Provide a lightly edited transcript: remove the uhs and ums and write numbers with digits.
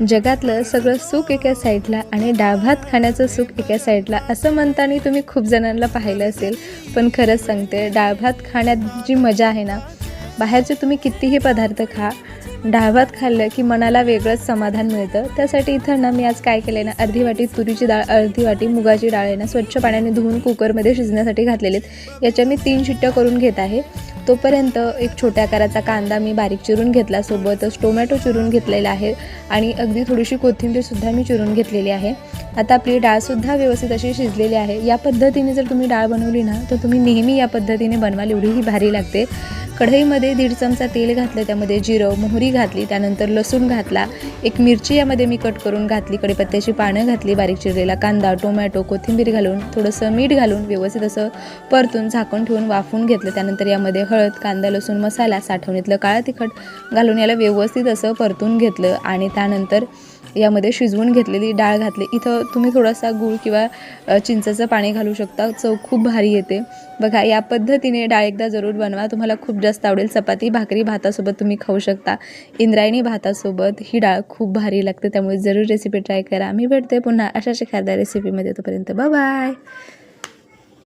जगातलं सगळं सुख एका साईडला आणि डाळ भात खाण्याचं सुख एका साईडला असं म्हणताना तुम्ही खूप जणांना पाहिलं असेल. पण खरंच सांगते, डाळ भात खाण्यात जी मजा आहे ना, बाहेरचे तुम्ही कितीही पदार्थ खा, डाळ भात खाल्लं की मनाला वेगळंच समाधान मिळतं. त्यासाठी इथं ना मी आज काय केलं आहे ना, अर्धी वाटी तुरीची डाळ, अर्धी वाटी मुगाची डाळ आहे ना स्वच्छ पाण्याने धुवून कुकरमध्ये शिजण्यासाठी घातलेले आहेत. याच्या मी 3 शिट्ट्या करून घेत आहे. तोपर्यंत एक छोट्या आकाराचा कांदा मी बारीक चिरून घेतला, सोबतच टोमॅटो चिरून घेतलेला आहे आणि अगदी थोडीशी कोथिंबीरसुद्धा मी चिरून घेतलेली आहे. आता आपली डाळसुद्धा व्यवस्थित अशी शिजलेली आहे. या पद्धतीने जर तुम्ही डाळ बनवली ना, तर तुम्ही नेहमी या पद्धतीने बनवाल, एवढी ही भारी लागते. कढईमध्ये 1.5 चमचा तेल घातलं, त्यामध्ये जिरं मोहरी घातली, त्यानंतर लसूण घातला, एक मिरची यामध्ये मी कट करून घातली, कढीपत्त्याची पानं घातली, बारीक चिरलेला कांदा, टोमॅटो, कोथिंबीर घालून थोडंसं मीठ घालून व्यवस्थित असं परतून झाकून ठेवून वाफवून घेतलं. त्यानंतर यामध्ये हळद, कांदा, लसूण मसाला, साठवणीतलं काळं तिखट घालून याला व्यवस्थित असं परतून घेतलं आणि त्यानंतर यामध्ये शिजवून घेतलेली डाळ घातली. इथं तुम्ही थोडासा गूळ किंवा चिंचेचं पाणी घालू शकता, चव खूप भारी येते. बघा, या पद्धतीने डाळ एकदा जरूर बनवा, तुम्हाला खूप जास्त आवडेल. चपाती, भाकरी, भातासोबत तुम्ही खाऊ शकता. इंद्रायणी भातासोबत ही डाळ खूप भारी लागते, त्यामुळे जरूर रेसिपी ट्राय करा. मी भेटते पुन्हा अशाच एखाद्या रेसिपीमध्ये. तोपर्यंत बाय बाय.